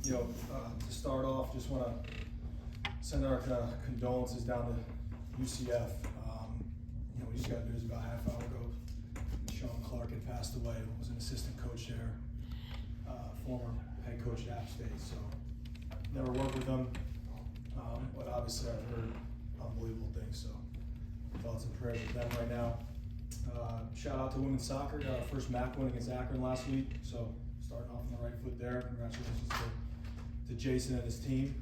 To start off, just want to send our condolences down to UCF. We just got news about a half hour ago. Sean Clark had passed away. Was an assistant coach there, former head coach at App State. So never worked with him, but obviously I've heard unbelievable things. So thoughts and prayers with them right now. Shout out to women's soccer. Got our first MAC win against Akron last week. So starting off on the right foot there. Congratulations to Jason and his team.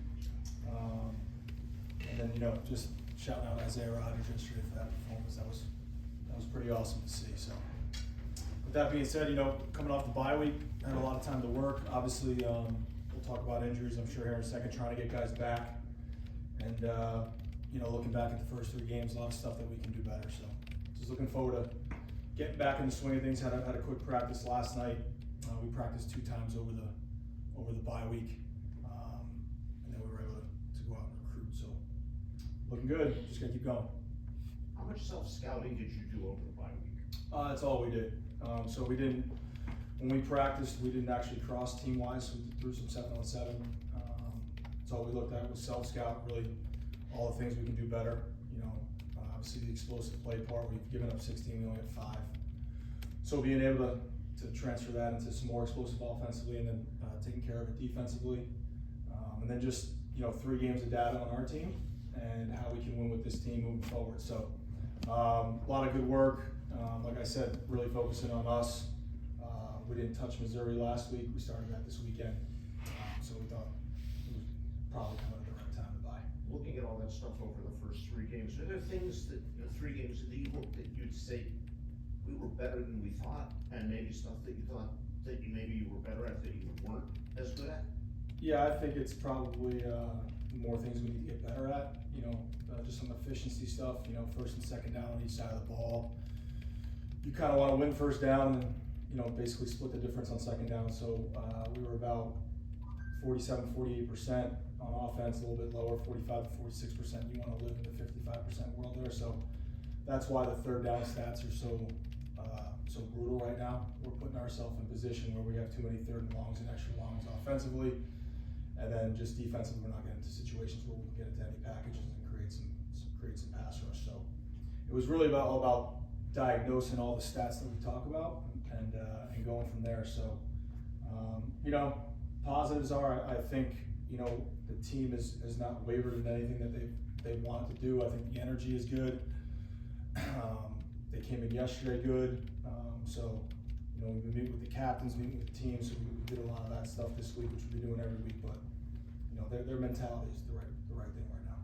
And then, just shouting out Isaiah Rodgers yesterday for that performance. That was pretty awesome to see. So with that being said, coming off the bye week, had a lot of time to work. Obviously, we'll talk about injuries, I'm sure, here in a second, trying to get guys back. And, looking back at the first 3 games, a lot of stuff that we can do better. So just looking forward to getting back in the swing of things. Had a quick practice last night. We practiced 2 times over the bye week. And then we were able to go out and recruit. So looking good, just gotta keep going. How much self-scouting did you do over the bye week? That's all we did. So we didn't, when we practiced, we didn't actually cross team-wise. We threw some 7-on-7. That's all we looked at was self-scout, really all the things we can do better. Obviously the explosive play part, we've given up 16, we only had 5. So being able to transfer that into some more explosive offensively and then taking care of it defensively. And then just, 3 games of data on our team and how we can win with this team moving forward. So a lot of good work. Like I said, really focusing on us. We didn't touch Missouri last week. We started that this weekend. So we thought it was probably coming at the right time to buy. Looking at all that stuff over the first 3 games, are there things that, 3 games that you'd say we were better than we thought, and maybe stuff that you thought that maybe you were better at that you weren't as good at? Yeah, I think it's probably more things we need to get better at. Just some efficiency stuff. First and second down on each side of the ball. You kind of want to win first down and basically split the difference on second down. So we were about 47-48% on offense, a little bit lower, 45-46%. You want to live in the 55% world there. So that's why the third down stats are so brutal right now. We're putting ourselves in a position where we have too many third and longs and extra longs offensively, and then just defensively, we're not getting into situations where we can get into any packages and create some pass rush. So it was really all about diagnosing all the stats that we talk about and going from there. So positives are I think the team has not wavered in anything that they wanted to do. I think the energy is good. They came in yesterday good. So we've been meeting with the captains, meeting with the team. So we did a lot of that stuff this week, which we'll be doing every week. But their mentality is the right thing right now.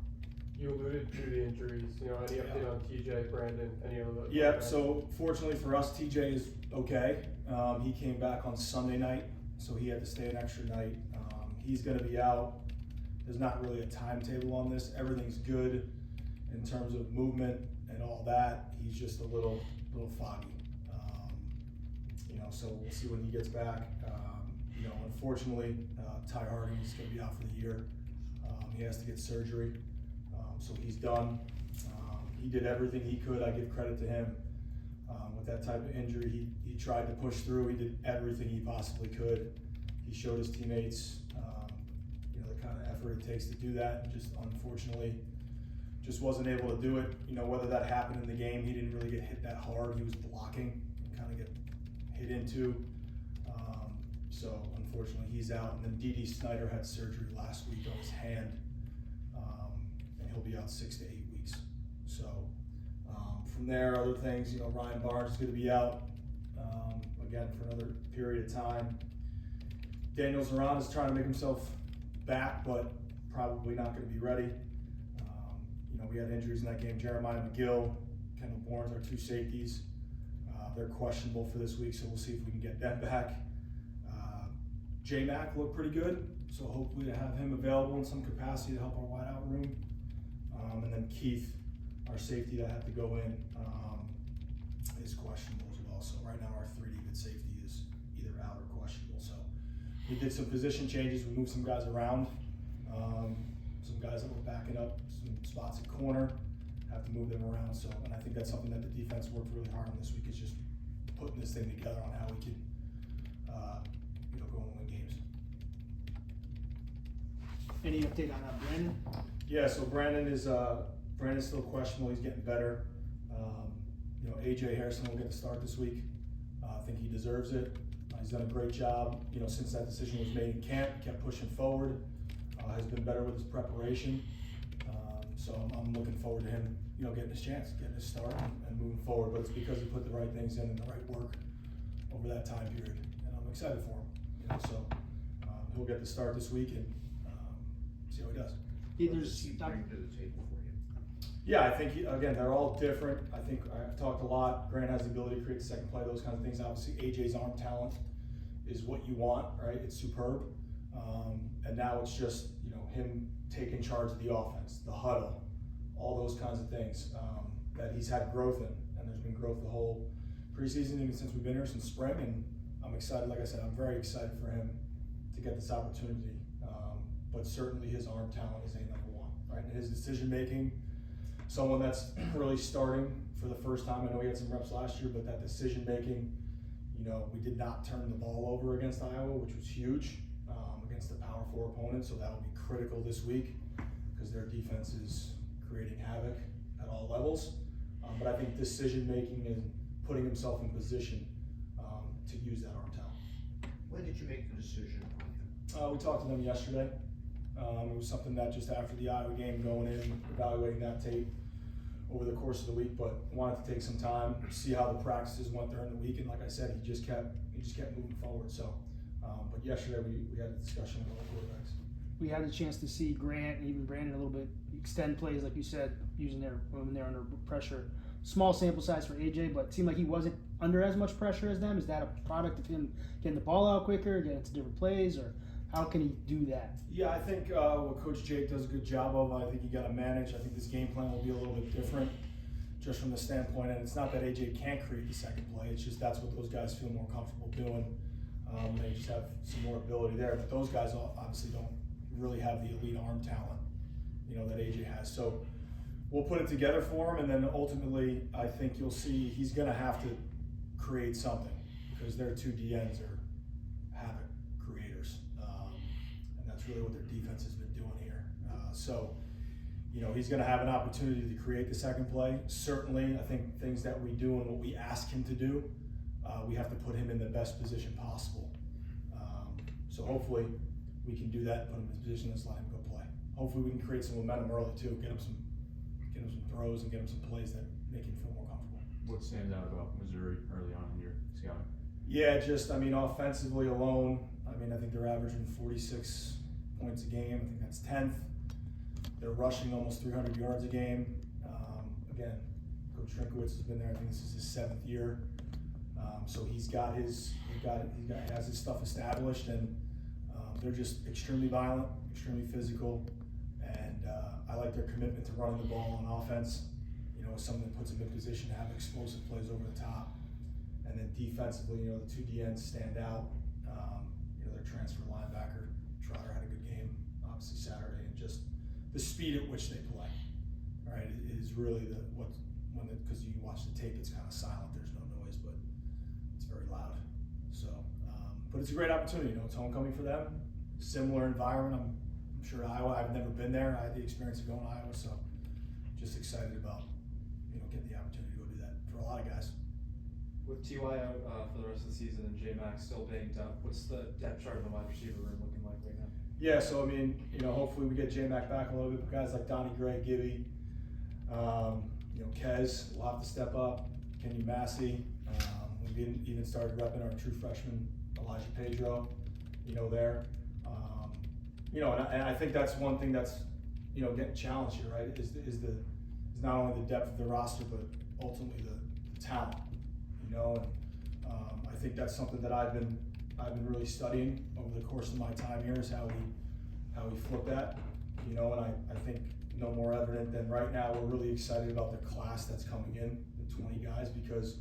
You alluded to the injuries. Any update on TJ, Brandon, any of those? Yeah. So fortunately for us, TJ is okay. He came back on Sunday night, so he had to stay an extra night. He's going to be out. There's not really a timetable on this. Everything's good in terms of movement and all that. He's just a little foggy. So we'll see when he gets back. Unfortunately, Ty Harding is going to be out for the year. He has to get surgery, so he's done. He did everything he could. I give credit to him. With that type of injury, he tried to push through. He did everything he possibly could. He showed his teammates, the kind of effort it takes to do that. And just unfortunately, just wasn't able to do it. Whether that happened in the game, he didn't really get hit that hard. He was blocking and kind of get hit into. So unfortunately, he's out. And then D.D. Snyder had surgery last week on his hand, and he'll be out 6 to 8 weeks. So from there, other things, Ryan Barnes is going to be out again for another period of time. Daniel Zaran is trying to make himself back, but probably not going to be ready. We had injuries in that game. Jeremiah McGill, Kendall Bournes, our 2 safeties. They're questionable for this week, so we'll see if we can get them back. J-Mac looked pretty good, so hopefully to have him available in some capacity to help our wideout room. And then Keith, our safety that had to go in, is questionable as well. So right now our 3D good safety is either out or questionable. So we did some position changes. We moved some guys around. Some guys that were backing up some spots at corner, have to move them around. So, and I think that's something that the defense worked really hard on this week, is just putting this thing together on how we can, go and win games. Any update on Brandon? Yeah, so Brandon's still questionable. He's getting better. You know, AJ Hairston will get the start this week. I think he deserves it. He's done a great job, you know, since that decision was made in camp. Kept pushing forward. Has been better with his preparation. So I'm looking forward to him, you know, getting his chance, getting his start, and moving forward. But it's because he put the right things in and the right work over that time period, and I'm excited for him. You know, so he'll get the start this week and see how he does. What does he bring to the table for you? Yeah, I think, again, they're all different. I think I've talked a lot. Grant has the ability to create the second play, those kinds of things. Obviously, AJ's arm talent is what you want, right? It's superb. And now it's just, you know, him taking charge of the offense, the huddle, all those kinds of things that he's had growth in. And there's been growth the whole preseason, even since we've been here, since spring. And I'm excited, like I said, I'm very excited for him to get this opportunity. But certainly his arm talent is number one, right? And his decision-making, someone that's really starting for the first time. I know he had some reps last year, but that decision-making, you know, we did not turn the ball over against Iowa, which was huge against a Power 4 opponent, so that'll be critical this week because their defense is creating havoc at all levels. But I think decision-making and putting himself in position to use that arm talent. When did you make the decision on him? We talked to them yesterday. It was something that just after the Iowa game, going in, evaluating that tape over the course of the week, but wanted to take some time, see how the practices went during the week, and like I said, he just kept moving forward. So, but yesterday we had a discussion with all the quarterbacks. We had a chance to see Grant and even Brandon a little bit extend plays, like you said, using their when they're under pressure. Small sample size for AJ, but it seemed like he wasn't under as much pressure as them. Is that a product of him getting the ball out quicker, getting to different plays, or how can he do that? Yeah, I think what Coach Jake does a good job of, I think you got to manage. I think this game plan will be a little bit different just from the standpoint, and it's not that AJ can't create the second play, it's just that's what those guys feel more comfortable doing. They just have some more ability there, but those guys obviously don't really have the elite arm talent, you know, that AJ has. So we'll put it together for him, and then ultimately I think you'll see he's going to have to create something because their two DNs are havoc creators. And that's really what their defense has been doing here. So, you know, he's going to have an opportunity to create the second play. Certainly, I think things that we do and what we ask him to do, we have to put him in the best position possible. So hopefully we can do that and put him in position and just let him go play. Hopefully we can create some momentum early too, get him some throws and get him some plays that make him feel more comfortable. What stands out about Missouri early on in your scouting? Yeah, just, I mean, offensively alone, I mean, I think they're averaging 46 points a game. I think that's 10th. They're rushing almost 300 yards a game. Again, Coach Shrinkowitz has been there. I think this is his 7th year. So he has his stuff established, and they're just extremely violent, extremely physical, and I like their commitment to running the ball on offense. You know, something that puts them in position to have explosive plays over the top. And then defensively, you know, the two DNs stand out. You know, their transfer linebacker, Trotter, had a good game, obviously Saturday, and just the speed at which they play, right, is really because you watch the tape, it's kind of silent, there's no noise, but it's very loud. So, but it's a great opportunity, you know, it's homecoming for them, similar environment. I'm sure Iowa, I've never been there. I had the experience of going to Iowa, so just excited about, you know, getting the opportunity to go do that for a lot of guys. With T.Y. out for the rest of the season and J-Mac still banged up, what's the depth chart of the wide receiver room looking like right now? Yeah, so I mean, you know, hopefully we get J-Mac back a little bit, but guys like Donnie Gray, Gibby, you know, Kez will have to step up, Kenny Massey. We've even started repping our true freshman, Elijah Pedro, you know, there. You know, and I think that's one thing that's, you know, getting challenged here, right, is not only the depth of the roster, but ultimately the talent, you know, and I think that's something that I've been really studying over the course of my time here, is how we flip that, you know, and I think no more evident than right now we're really excited about the class that's coming in, the 20 guys, because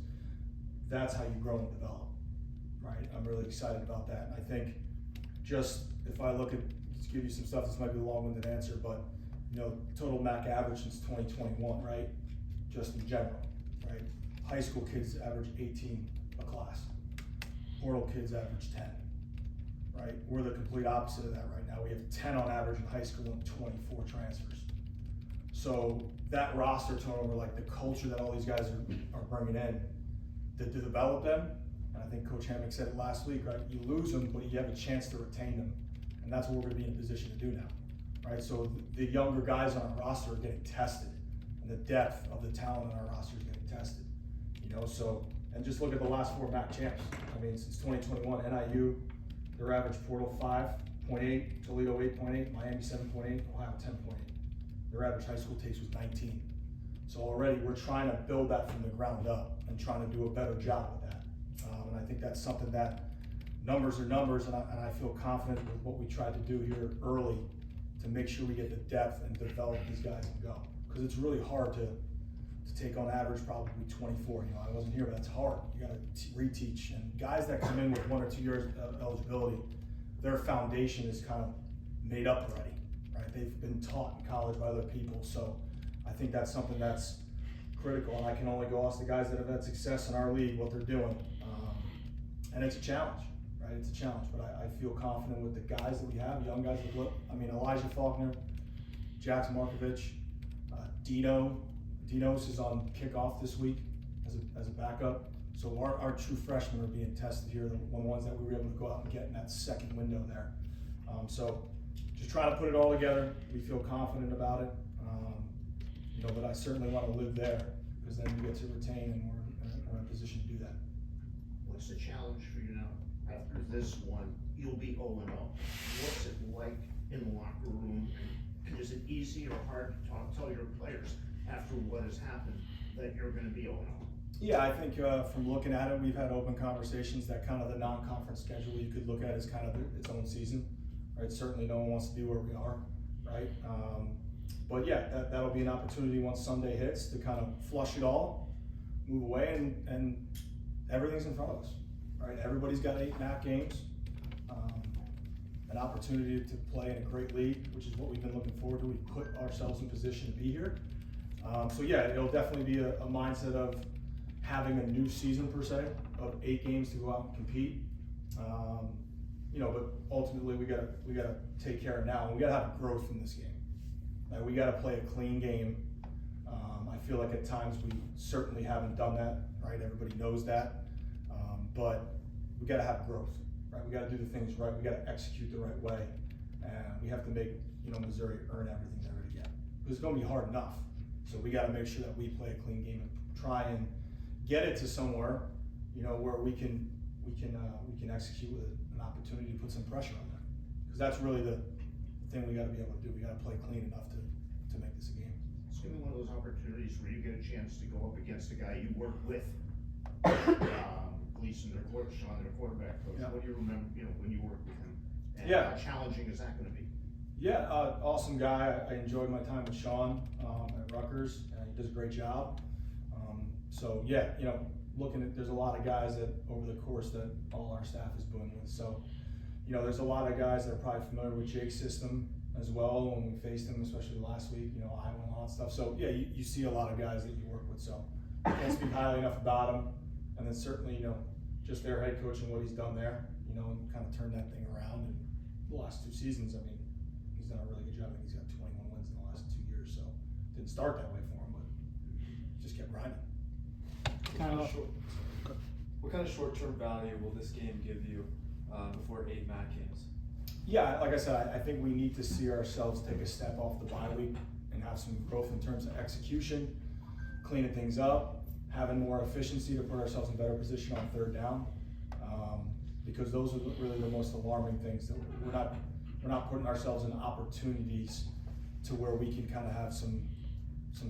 that's how you grow and develop, right? I'm really excited about that. And I think just if I look at, just give you some stuff, this might be a long-winded answer, but you know, total MAC average since 2021, right? Just in general, right? High school kids average 18 a class. Portal kids average 10, right? We're the complete opposite of that right now. We have 10 on average in high school and 24 transfers. So that roster turnover, like the culture that all these guys are bringing in, to develop them, and I think Coach Hamick said it last week, right? You lose them, but you have a chance to retain them. And that's what we're gonna be in a position to do now, right? So the younger guys on our roster are getting tested, and the depth of the talent on our roster is getting tested, you know? So, and just look at the last 4 MAC champs. I mean, since 2021, NIU, their average portal 5.8, Toledo 8.8, Miami 7.8, Ohio 10.8. Their average high school takes was 19. So already we're trying to build that from the ground up and trying to do a better job with that. And I think that's something that numbers are numbers, and I feel confident with what we tried to do here early to make sure we get the depth and develop these guys and go. Because it's really hard to take on average probably 24. You know, I wasn't here, but that's hard. You gotta reteach. And guys that come in with 1 or 2 years of eligibility, their foundation is kind of made up already, right? They've been taught in college by other people. So I think that's something that's critical, and I can only go ask the guys that have had success in our league what they're doing. And it's a challenge, right? It's a challenge, but I feel confident with the guys that we have, young guys that look, I mean, Elijah Faulkner, Jackson Markovich, Dinos is on kickoff this week as a backup. So our true freshmen are being tested here, the ones that we were able to go out and get in that second window there. So just trying to put it all together. We feel confident about it. You know, but I certainly want to live there, because then we get to retain, and we're in a position to do that. What's the challenge for you now? After this one, you'll be 0-0. What's it like in the locker room? And is it easy or hard to tell your players after what has happened that you're gonna be 0-0? Yeah, I think from looking at it, we've had open conversations that kind of the non-conference schedule you could look at as kind of its own season, right? Certainly no one wants to be where we are, right? But yeah, that'll be an opportunity once Sunday hits to kind of flush it all, move away, and everything's in front of us, right? Everybody's got 8 MAC games, an opportunity to play in a great league, which is what we've been looking forward to. We've put ourselves in position to be here. So yeah, it'll definitely be a mindset of having a new season per se, of 8 games to go out and compete. You know, but ultimately we gotta take care of now, and we gotta have growth in this game. Right? We gotta play a clean game. I feel like at times we certainly haven't done that, right? Everybody knows that. But we gotta have growth, right? We gotta do the things right. We gotta execute the right way. And we have to make, you know, Missouri earn everything they're gonna get. Because it's gonna be hard enough. So we gotta make sure that we play a clean game and try and get it to somewhere, you know, where we can execute with an opportunity to put some pressure on them. Because that's really the thing we gotta be able to do. We gotta play clean enough to make this a game. It's gonna be one of those opportunities where you get a chance to go up against a guy you worked with. Gleason, Sean, their quarterback coach. Yeah. What do you remember, you know, when you worked with him? And Yeah. how challenging is that gonna be? Yeah, awesome guy. I enjoyed my time with Sean at Rutgers. He does a great job. So yeah, you know, there's a lot of guys that over the course that all our staff has been with. So, you know, there's a lot of guys that are probably familiar with Jake's system as well when we faced him, especially last week, you know, Iowa and all that stuff. So yeah, you see a lot of guys that you work with. So I can't speak highly enough about him. And then certainly, you know, just their head coach and what he's done there, you know, and kind of turned that thing around. And the last 2 seasons, I mean, he's done a really good job. I think he's got 21 wins in the last 2 years. So didn't start that way for him, but just kept grinding. What kind of short-term value will this game give you before 8 MAC games? Yeah, like I said, I think we need to see ourselves take a step off the bye week and have some growth in terms of execution, cleaning things up, having more efficiency to put ourselves in better position on 3rd down. Because those are really the most alarming things, that we're not putting ourselves in opportunities to where we can kind of have some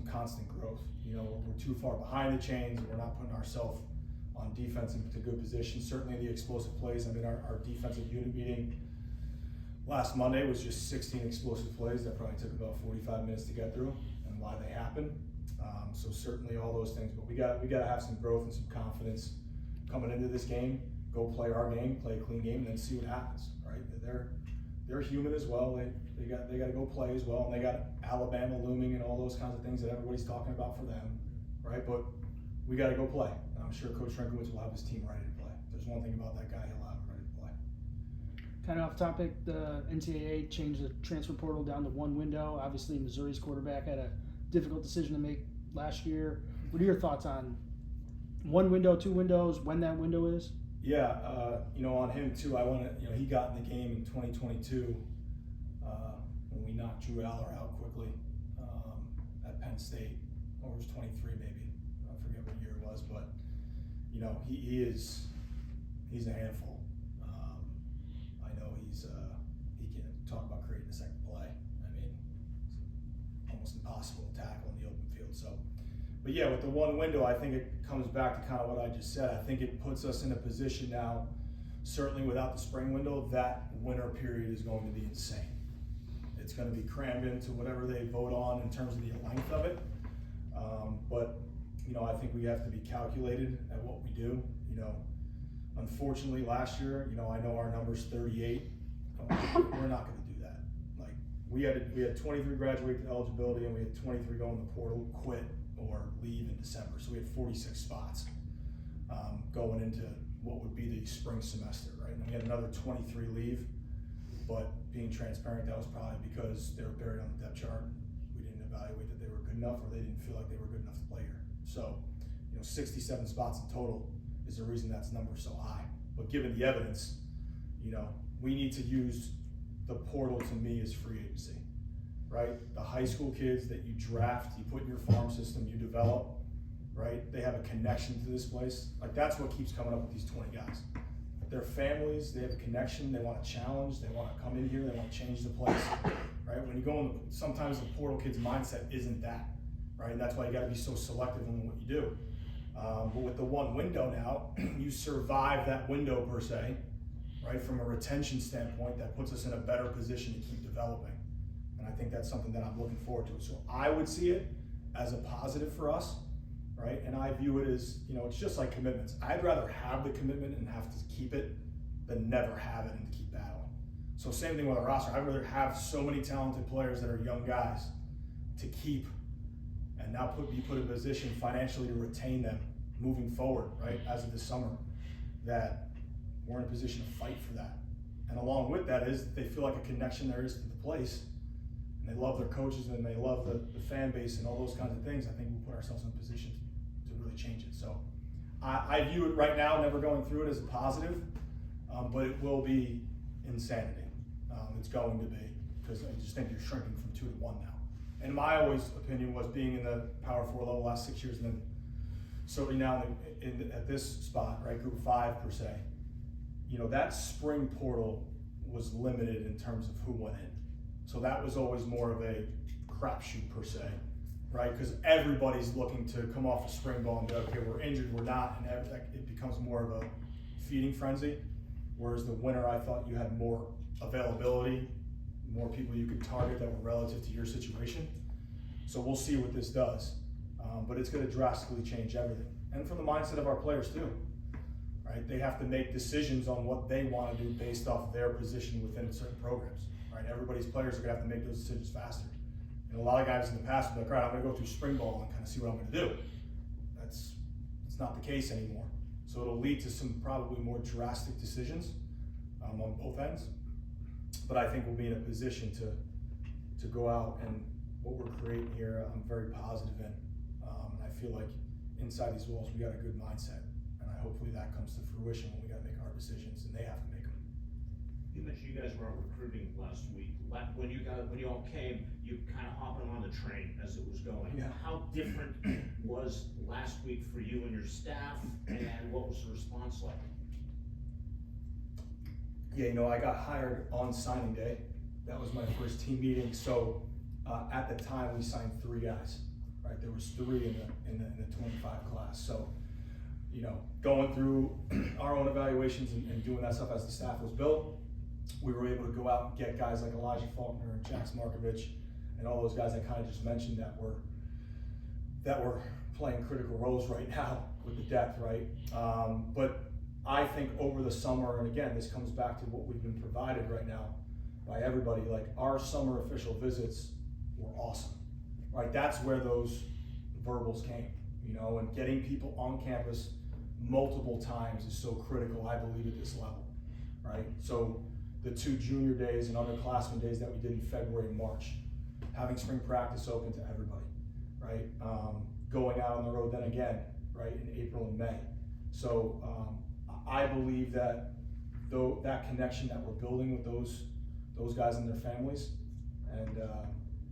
constant growth. You know, we're too far behind the chains, and we're not putting ourselves on defense into good position. Certainly the explosive plays. I mean, our defensive unit meeting last Monday was just 16 explosive plays that probably took about 45 minutes to get through, and why they happened. So certainly all those things, but we got to have some growth and some confidence coming into this game. Go play our game, play a clean game, and then see what happens. Right? They're human as well. They got to go play as well, and they got Alabama looming and all those kinds of things that everybody's talking about for them. Right? But we got to go play. And I'm sure Coach Renkowitz will have his team ready to play. If there's one thing about that guy, he'll have it ready to play. Kind of off topic, the NCAA changed the transfer portal down to one window. Obviously, Missouri's quarterback had a difficult decision to make last year. What are your thoughts on one window, two windows, when that window is? Yeah, on him too, he got in the game in 2022 when we knocked Drew Aller out quickly at Penn State, or it was 23 maybe, I forget what year it was, but he's a handful. I know he can talk about creating a second play. I mean, it's almost impossible to tackle in the open field. So, but yeah, with the one window, I think it comes back to kind of what I just said. I think it puts us in a position now, certainly without the spring window, that winter period is going to be insane. It's going to be crammed into whatever they vote on in terms of the length of it. But I think we have to be calculated at what we do. Unfortunately, last year, I know our number's 38. We're not going to do that. Like we had 23 graduate eligibility, and we had 23 go in the portal, quit or leave in December. So we had 46 spots going into what would be the spring semester, right? And we had another 23 leave, but being transparent, that was probably because they were buried on the depth chart. We didn't evaluate that they were good enough, or they didn't feel like they were good enough to play here. So, 67 spots in total is the reason that's number so high. But given the evidence, we need to use the portal to me as free agency, right? The high school kids that you draft, you put in your farm system, you develop, right? They have a connection to this place. Like that's what keeps coming up with these 20 guys. Their families, they have a connection, they want to challenge, they want to come in here, they want to change the place, right? When you go in, sometimes the portal kid's mindset isn't that, right? And that's why you got to be so selective in what you do. But with the one window now, you survive that window per se, right? From a retention standpoint, that puts us in a better position to keep developing. And I think that's something that I'm looking forward to. So I would see it as a positive for us, right? And I view it as, it's just like commitments. I'd rather have the commitment and have to keep it than never have it and to keep battling. So same thing with our roster. I'd rather have so many talented players that are young guys to keep and now be put in a position financially to retain them moving forward, right? As of this summer, that we're in a position to fight for that. And along with that is they feel like a connection there is to the place. And they love their coaches and they love the fan base and all those kinds of things. I think we'll put ourselves in a position to really change it. So I view it right now, never going through it, as a positive, but it will be insanity. It's going to be, because I just think you're shrinking from 2 to 1 now. And my always opinion was being in the Power 4 level the last 6 years, and then certainly now at this spot, right, Group 5 per se, that spring portal was limited in terms of who went in. So that was always more of a crapshoot per se, right? Because everybody's looking to come off a spring ball and go, okay, we're injured, we're not, and it becomes more of a feeding frenzy. Whereas the winter, I thought you had more availability, more people you could target that were relative to your situation. So we'll see what this does. But it's going to drastically change everything. And from the mindset of our players too, right? They have to make decisions on what they want to do based off their position within certain programs, right? Everybody's players are going to have to make those decisions faster. And a lot of guys in the past will be like, all right, I'm going to go through spring ball and kind of see what I'm going to do. It's not the case anymore. So it'll lead to some probably more drastic decisions on both ends. But I think we'll be in a position to go out, and what we're creating here, I'm very positive in. And I feel like inside these walls, we got a good mindset. And hopefully that comes to fruition when we got to make our decisions, and they have to make them. You mentioned you guys were out recruiting last week. When you all came, you kind of hopping on the train as it was going. Yeah. How different was last week for you and your staff, and what was the response like? Yeah, I got hired on signing day. That was my first team meeting. So at the time, we signed 3 guys. Right, there was 3 in the 25 class. So, going through our own evaluations and doing that stuff as the staff was built, we were able to go out and get guys like Elijah Faulkner and Jax Markovich and all those guys I kind of just mentioned that were playing critical roles right now with the depth, right? But I think over the summer, and again, this comes back to what we've been provided right now by everybody, like our summer official visits were awesome, right? That's where those verbals came, and getting people on campus multiple times is so critical, I believe, at this level, right? So the 2 junior days and underclassmen days that we did in February and March, having spring practice open to everybody, right? Going out on the road then again, right, in April and May. So I believe that though that connection that we're building with those guys and their families, and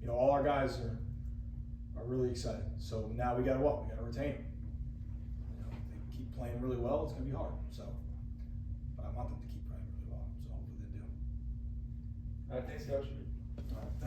you know, all our guys are really excited. So now we gotta what? We gotta retain them. You know, if they keep playing really well, it's gonna be hard. So, but I want them to keep playing really well. So hopefully they do. Thanks, Coach.